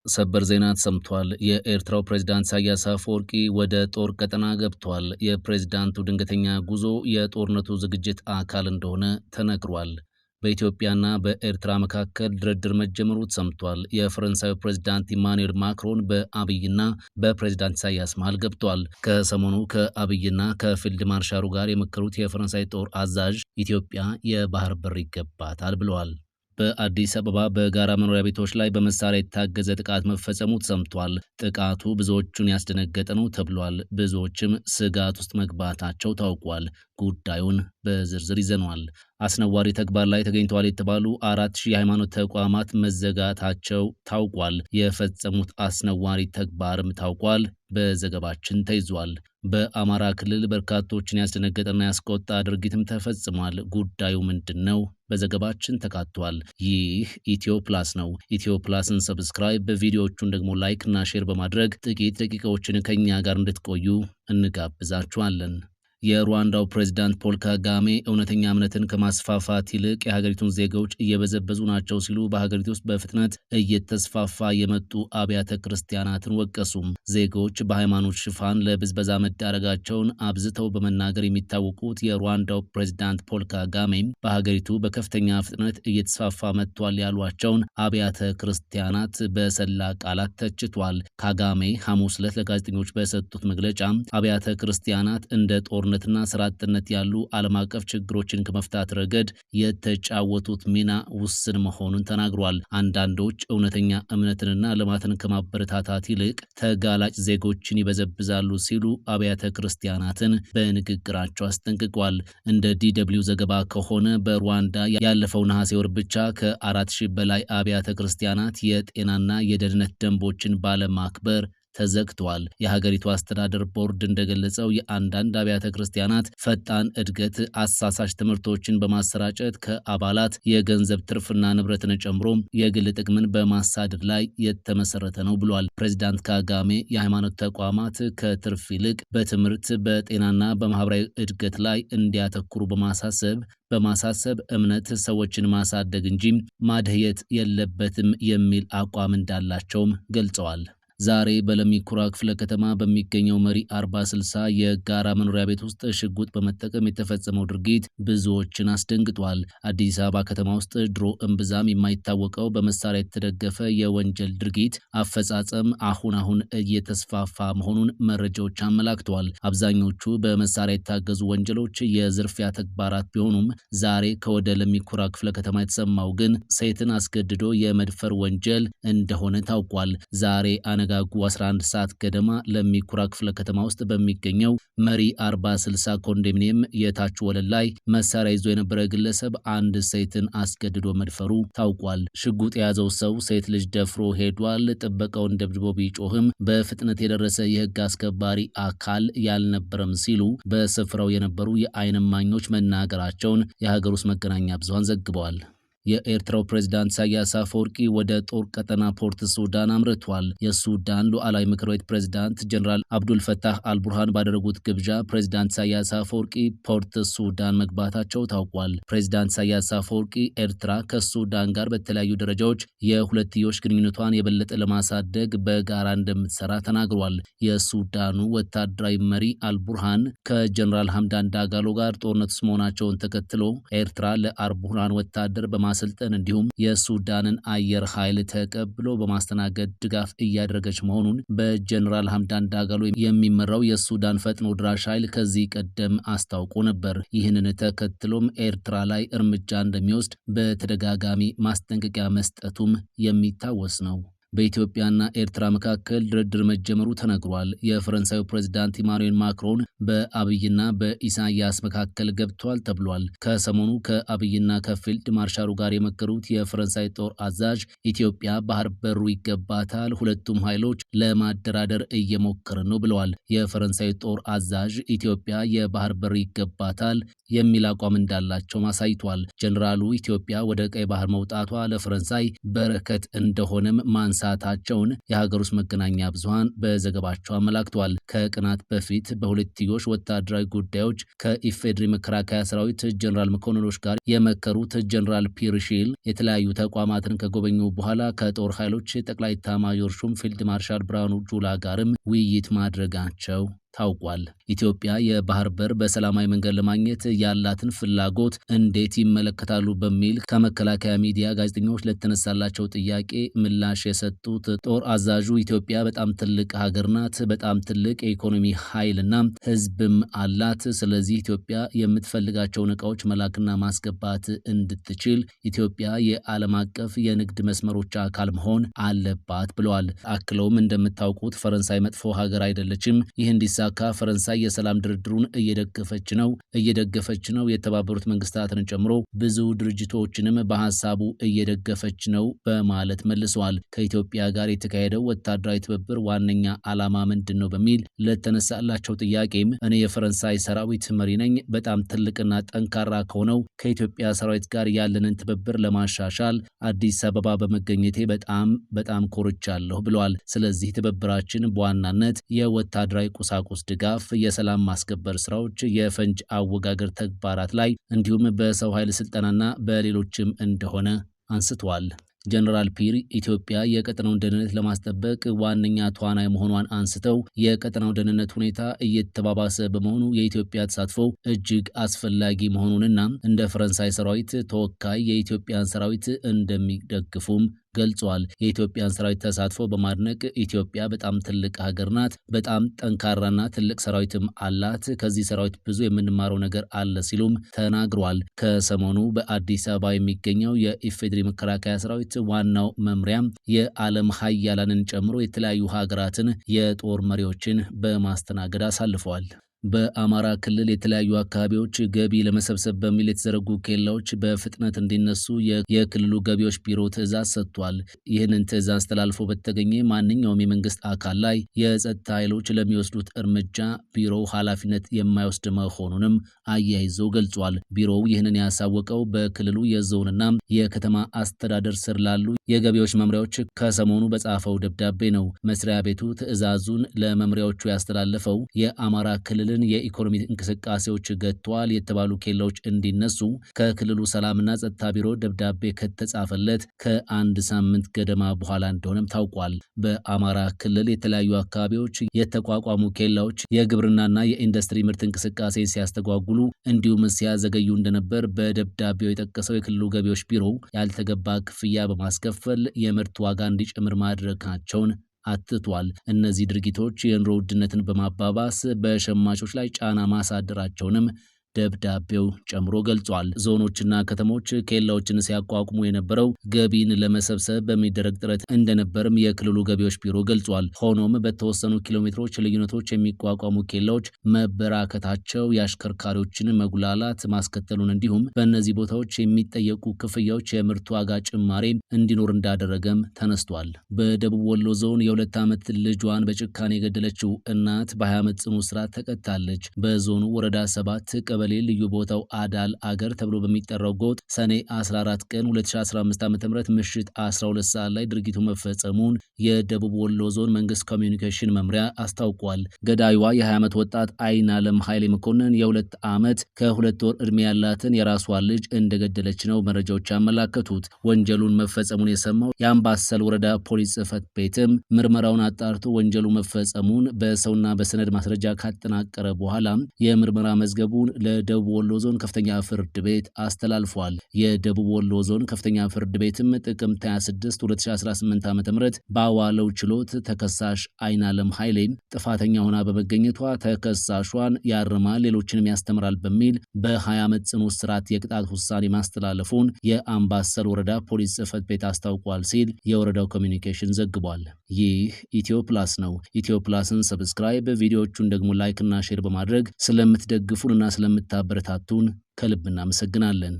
ሰበር ዜና ተሰምቷል። የኤርትራው ፕሬዝዳንት ኢሳያስ አፈወርቂ ወደ ጦር ቀጠና ገብቷል። የፕሬዝዳንቱ ድንገተኛ ጉዞ የጦርነቱ ዝግጅት አካል እንደሆነ ተነግሯል። በኢትዮጵያና በኤርትራ መካከል ድርድር መጀመሩ ተሰምቷል። የፈረንሳዩ ፕሬዝዳንት ኢማኑኤል ማክሮን በአብይና በፕሬዝዳንት ኢሳያስ መሃል ገብቷል። ከሰሞኑ ከአብይና ከፊልድ ማርሻሉ ጋር የመከሩት የፈረንሳይ ጦር አዛዥ ኢትዮጵያ የባህር በር ይገባታል ብለዋል። በአዲስ አበባ በጋራ መኖሪያ ቤቶች ላይ በመሳሪያ የታገዘ ጥቃት መፈጸሙ ተሰምቷል። ጥቃቱ ብዙዎቹን ያስደነገጠ ነው ተብሏል። ብዙዎችም ስጋት ውስጥ መግባታቸው ታውቋል። ጉዳዩን በዝርዝር ይዘነዋል። አስነዋሪ ተግባር ላይ ተገኝተዋል የተባሉ 4000 የሃይማኖት ተቋማት መዘጋታቸው ታውቋል። የፈጸሙት አስነዋሪ ተግባርም ታውቋል። በዘገባችን ተይዟል። በአማራ ክልል በርካቶችን ያስደነገጠና ያስቆጣ ድርጊትም ተፈጽሟል። ጉዳዩ ምንድን ነው? በዘገባችን ተካቷል። ይህ ኢትዮ ፕላስ ነው። ኢትዮ ፕላስን ሰብስክራይብ፣ በቪዲዮዎቹን ደግሞ ላይክ እና ሼር በማድረግ ጥቂት ደቂቃዎችን ከኛ ጋር እንድትቆዩ እንጋብዛችኋለን። የሩዋንዳው ፕሬዝዳንት ፖል ካጋሜ እውነተኛ እምነትን ከማስፋፋት ይልቅ የሀገሪቱን ዜጎች እየበዘበዙ ናቸው ሲሉ በሀገሪቱ ውስጥ በፍጥነት እየተስፋፋ የመጡ አብያተ ክርስቲያናትን ወቀሱም። ዜጎች በሃይማኖት ሽፋን ለብዝበዛ መዳረጋቸውን አብዝተው በመናገር የሚታወቁት የሩዋንዳው ፕሬዝዳንት ፖል ካጋሜ በሀገሪቱ በከፍተኛ ፍጥነት እየተስፋፋ መጥቷል ያሏቸውን አብያተ ክርስቲያናት በሰላ ቃላት ተችቷል። ካጋሜ ሐሙስ ዕለት ለጋዜጠኞች በሰጡት መግለጫ አብያተ ክርስቲያናት እንደ ጦር ነትና ስራ አጥነት ያሉ ዓለም አቀፍ ችግሮችን ከመፍታት ረገድ የተጫወቱት ሚና ውስን መሆኑን ተናግሯል። አንዳንዶች እውነተኛ እምነትንና ልማትን ከማበረታታት ይልቅ ተጋላጭ ዜጎችን ይበዘብዛሉ ሲሉ አብያተ ክርስቲያናትን በንግግራቸው አስጠንቅቋል። እንደ DW ዘገባ ከሆነ በሩዋንዳ ያለፈው ነሐሴ ወር ብቻ ከ4000 በላይ አብያተ ክርስቲያናት የጤናና የደህንነት ደንቦችን ባለማክበር ተዘግቷል። የሀገሪቱ አስተዳደር ቦርድ እንደገለጸው የአንዳንድ አብያተ ክርስቲያናት ፈጣን እድገት አሳሳች ትምህርቶችን በማሰራጨት ከአባላት የገንዘብ ትርፍና ንብረትን ጨምሮ የግል ጥቅምን በማሳደድ ላይ የተመሰረተ ነው ብሏል። ፕሬዚዳንት ካጋሜ የሃይማኖት ተቋማት ከትርፍ ይልቅ በትምህርት በጤናና በማህበራዊ እድገት ላይ እንዲያተኩሩ በማሳሰብ እምነት ሰዎችን ማሳደግ እንጂ ማድህየት የለበትም የሚል አቋም እንዳላቸውም ገልጸዋል። ዛሬ በለሚ ኩራ ክፍለ ከተማ በሚገኘው መሪ 40/60 የጋራ መኖሪያ ቤት ውስጥ ሽጉጥ በመጠቀም የተፈጸመው ድርጊት ብዙዎችን አስደንግጧል። አዲስ አበባ ከተማ ውስጥ ድሮ እምብዛም የማይታወቀው በመሳሪያ የተደገፈ የወንጀል ድርጊት አፈጻጸም አሁን እየተስፋፋ መሆኑን መረጃዎች አመላክተዋል። አብዛኞቹ በመሳሪያ የታገዙ ወንጀሎች የዝርፊያ ተግባራት ቢሆኑም ዛሬ ከወደ ለሚ ኩራ ክፍለ ከተማ የተሰማው ግን ሴትን አስገድዶ የመድፈር ወንጀል እንደሆነ ታውቋል። ዛሬ ጋጉ 11 ሰዓት ገደማ ለሚ ኩራ ክፍለ ከተማ ውስጥ በሚገኘው መሪ 40/60 ኮንዶሚኒየም የታች ወለል ላይ መሳሪያ ይዞ የነበረ ግለሰብ አንድ ሴትን አስገድዶ መድፈሩ ታውቋል። ሽጉጥ የያዘው ሰው ሴት ልጅ ደፍሮ ሄዷል። ጥበቃውን ደብድቦ ቢጮህም በፍጥነት የደረሰ የህግ አስከባሪ አካል ያልነበረም ሲሉ በስፍራው የነበሩ የዓይን እማኞች መናገራቸውን የሀገር ውስጥ መገናኛ ብዙሃን ዘግበዋል። የኤርትራው ፕሬዝዳንት ኢሳያስ አፈወርቂ ወደ ጦር ቀጠና ፖርት ሱዳን አምርቷል። የሱዳን ሉዓላዊ ምክር ቤት ፕሬዝዳንት ጀነራል አብዱል ፈታህ አልቡርሃን ባደረጉት ግብዣ ፕሬዝዳንት ኢሳያስ አፈወርቂ ፖርት ሱዳን መግባታቸው ታውቋል። ፕሬዝዳንት ኢሳያስ አፈወርቂ ኤርትራ ከሱዳን ጋር በተለያዩ ደረጃዎች የሁለትዮሽ ግንኙነቷን የበለጠ ለማሳደግ በጋራ እንደምትሰራ ተናግሯል። የሱዳኑ ወታደራዊ መሪ አልቡርሃን ከጀነራል ሐምዳን ዳጋሎ ጋር ጦርነት ውስጥ መሆናቸውን ተከትሎ ኤርትራ ለአልቡርሃን ወታደር በማሰልጠን እንዲሁም የሱዳንን አየር ኃይል ተቀብሎ በማስተናገድ ድጋፍ እያደረገች መሆኑን በጀነራል ሐምዳን ዳጋሎ የሚመራው የሱዳን ፈጥኖ ድራሽ ኃይል ከዚህ ቀደም አስታውቆ ነበር። ይህንን ተከትሎም ኤርትራ ላይ እርምጃ እንደሚወስድ በተደጋጋሚ ማስጠንቀቂያ መስጠቱም የሚታወስ ነው። በኢትዮጵያና ኤርትራ መካከል ድርድር መጀመሩ ተነግሯል። የፈረንሳዩ ፕሬዝዳንት ኢማኑኤል ማክሮን በአብይና በኢሳያስ መካከል ገብቷል ተብሏል። ከሰሞኑ ከአብይና ከፊልድ ማርሻሉ ጋር የመከሩት የፈረንሳይ ጦር አዛዥ ኢትዮጵያ ባህር በሩ ይገባታል፣ ሁለቱም ኃይሎች ለማደራደር እየሞከረ ነው ብለዋል። የፈረንሳይ ጦር አዛዥ ኢትዮጵያ የባህር በር ይገባታል፣ የሚል አቋም እንዳላቸው አሳይቷል። ጀነራሉ ኢትዮጵያ ወደ ቀይ ባህር መውጣቷ ለፈረንሳይ በረከት እንደሆነም ማንሳታቸውን የሀገር ውስጥ መገናኛ ብዙሃን በዘገባቸው አመላክቷል። ከቀናት በፊት በሁለትዮሽ ወታደራዊ ጉዳዮች ከኢፌዴሪ መከላከያ ሰራዊት ጀነራል መኮንኖች ጋር የመከሩት ጀነራል ፒየር ሺል የተለያዩ ተቋማትን ከጎበኙ በኋላ ከጦር ኃይሎች ጠቅላይ ኤታማዦር ሹም ፊልድ ማርሻል ብርሃኑ ጁላ ጋርም ውይይት ማድረጋቸው ታውቋል። ኢትዮጵያ የባህር በር በሰላማዊ መንገድ ለማግኘት ያላትን ፍላጎት እንዴት ይመለከታሉ በሚል ከመከላከያ ሚዲያ ጋዜጠኞች ለተነሳላቸው ጥያቄ ምላሽ የሰጡት ጦር አዛዡ ኢትዮጵያ በጣም ትልቅ ሀገር ናት፣ በጣም ትልቅ የኢኮኖሚ ኃይልና ሕዝብም አላት። ስለዚህ ኢትዮጵያ የምትፈልጋቸውን እቃዎች መላክና ማስገባት እንድትችል ኢትዮጵያ የዓለም አቀፍ የንግድ መስመሮች አካል መሆን አለባት ብለዋል። አክለውም እንደምታውቁት ፈረንሳይ መጥፎ ሀገር አይደለችም። ይህ እንዲሳካ ፈረንሳይ የሰላም ድርድሩን እየደገፈች ነው። የተባበሩት መንግስታትን ጨምሮ ብዙ ድርጅቶችንም በሐሳቡ እየደገፈች ነው በማለት መልሰዋል። ከኢትዮጵያ ጋር የተካሄደው ወታደራዊ ትብብር ዋነኛ ዓላማ ምንድን ነው በሚል ለተነሳላቸው ጥያቄም እኔ የፈረንሳይ ሰራዊት መሪ ነኝ። በጣም ትልቅና ጠንካራ ከሆነው ከኢትዮጵያ ሰራዊት ጋር ያለንን ትብብር ለማሻሻል አዲስ አበባ በመገኘቴ በጣም ኮርቻለሁ ብለዋል። ስለዚህ ትብብራችን በዋናነት የወታደራዊ ቁሳቁስ ድጋፍ፣ የሰላም ማስከበር ስራዎች፣ የፈንጅ አወጋገር ተግባራት ላይ እንዲሁም በሰው ኃይል ስልጠናና በሌሎችም እንደሆነ አንስተዋል። ጀነራል ፒር ኢትዮጵያ የቀጠናውን ደህንነት ለማስጠበቅ ዋነኛ ተዋናይ መሆኗን አንስተው የቀጠናው ደህንነት ሁኔታ እየተባባሰ በመሆኑ የኢትዮጵያ ተሳትፎ እጅግ አስፈላጊ መሆኑንና እንደ ፈረንሳይ ሰራዊት ተወካይ የኢትዮጵያን ሰራዊት እንደሚደግፉም ገልጿል። የኢትዮጵያን ሰራዊት ተሳትፎ በማድነቅ ኢትዮጵያ በጣም ትልቅ ሀገር ናት፣ በጣም ጠንካራና ትልቅ ሰራዊትም አላት። ከዚህ ሰራዊት ብዙ የምንማረው ነገር አለ ሲሉም ተናግሯል። ከሰሞኑ በአዲስ አበባ የሚገኘው የኢፌዴሪ መከላከያ ሰራዊት ዋናው መምሪያም የዓለም ሀያላንን ጨምሮ የተለያዩ ሀገራትን የጦር መሪዎችን በማስተናገድ አሳልፈዋል። በአማራ ክልል የተለያዩ አካባቢዎች ገቢ ለመሰብሰብ በሚል የተዘረጉ ኬላዎች በፍጥነት እንዲነሱ የክልሉ ገቢዎች ቢሮ ትዕዛዝ ሰጥቷል። ይህንን ትዕዛዝ ተላልፎ በተገኘ ማንኛውም የመንግስት አካል ላይ የጸጥታ ኃይሎች ለሚወስዱት እርምጃ ቢሮው ኃላፊነት የማይወስድ መሆኑንም አያይዞ ገልጿል። ቢሮው ይህንን ያሳወቀው በክልሉ የዞንና የከተማ አስተዳደር ስር ላሉ የገቢዎች መምሪያዎች ከሰሞኑ በጻፈው ደብዳቤ ነው። መስሪያ ቤቱ ትዕዛዙን ለመምሪያዎቹ ያስተላለፈው የአማራ ክልል የኢኮኖሚ እንቅስቃሴዎች ገጥተዋል የተባሉ ኬላዎች እንዲነሱ ከክልሉ ሰላምና ጸጥታ ቢሮ ደብዳቤ ከተጻፈለት ከአንድ ሳምንት ገደማ በኋላ እንደሆነም ታውቋል። በአማራ ክልል የተለያዩ አካባቢዎች የተቋቋሙ ኬላዎች የግብርናና የኢንዱስትሪ ምርት እንቅስቃሴ ሲያስተጓጉሉ እንዲሁም ሲያዘገዩ እንደነበር በደብዳቤው የጠቀሰው የክልሉ ገቢዎች ቢሮ ያልተገባ ክፍያ በማስከፈል የምርት ዋጋ እንዲጨምር ማድረጋቸውን አትቷል። እነዚህ ድርጊቶች የኑሮ ውድነትን በማባባስ በሸማቾች ላይ ጫና ማሳደራቸውንም ደብዳቤው ጨምሮ ገልጿል። ዞኖችና ከተሞች ኬላዎችን ሲያቋቁሙ የነበረው ገቢን ለመሰብሰብ በሚደረግ ጥረት እንደነበርም የክልሉ ገቢዎች ቢሮ ገልጿል። ሆኖም በተወሰኑ ኪሎ ሜትሮች ልዩነቶች የሚቋቋሙ ኬላዎች መበራከታቸው የአሽከርካሪዎችን መጉላላት ማስከተሉን እንዲሁም በእነዚህ ቦታዎች የሚጠየቁ ክፍያዎች የምርት ዋጋ ጭማሬ እንዲኖር እንዳደረገም ተነስቷል። በደቡብ ወሎ ዞን የ2 ዓመት ልጇን በጭካኔ የገደለችው እናት በ20 ዓመት ጽኑ እስራት ተቀጣለች። በዞኑ ወረዳ 7 ቀበሌ ልዩ ቦታው አዳል አገር ተብሎ በሚጠራው ጎጥ ሰኔ 14 ቀን 2015 ዓ.ም ምሽት 12 ሰዓት ላይ ድርጊቱ መፈጸሙን የደቡብ ወሎ ዞን መንግስት ኮሚኒኬሽን መምሪያ አስታውቋል። ገዳይዋ የ20 ዓመት ወጣት አይናለም ኃይሌ መኮንን የ2 ዓመት ከ2 ወር ዕድሜ ያላትን የራሷን ልጅ እንደገደለች ነው መረጃዎች ያመላከቱት። ወንጀሉን መፈጸሙን የሰማው የአምባሰል ወረዳ ፖሊስ ጽሕፈት ቤትም ምርመራውን አጣርቶ ወንጀሉ መፈጸሙን በሰውና በሰነድ ማስረጃ ካጠናቀረ በኋላ የምርመራ መዝገቡን ለደቡብ ወሎ ዞን ከፍተኛ ፍርድ ቤት አስተላልፏል። የደቡብ ወሎ ዞን ከፍተኛ ፍርድ ቤትም ጥቅምት 26 2018 ዓ.ም ባዋለው ችሎት ተከሳሽ አይናለም ኃይሌ ጥፋተኛ ሆና በመገኘቷ ተከሳሿን ያርማል፣ ሌሎችንም ያስተምራል በሚል በ20 ዓመት ጽኑ እስራት የቅጣት ውሳኔ ማስተላለፉን የአምባሰል ወረዳ ፖሊስ ጽሕፈት ቤት አስታውቋል ሲል የወረዳው ኮሚኒኬሽን ዘግቧል። ይህ ኢትዮ ፕላስ ነው። ኢትዮ ፕላስን ሰብስክራይብ፣ ቪዲዮዎቹን ደግሞ ላይክ እና ሼር በማድረግ ስለምትደግፉንና ስለምታበረታቱን ከልብ እናመሰግናለን።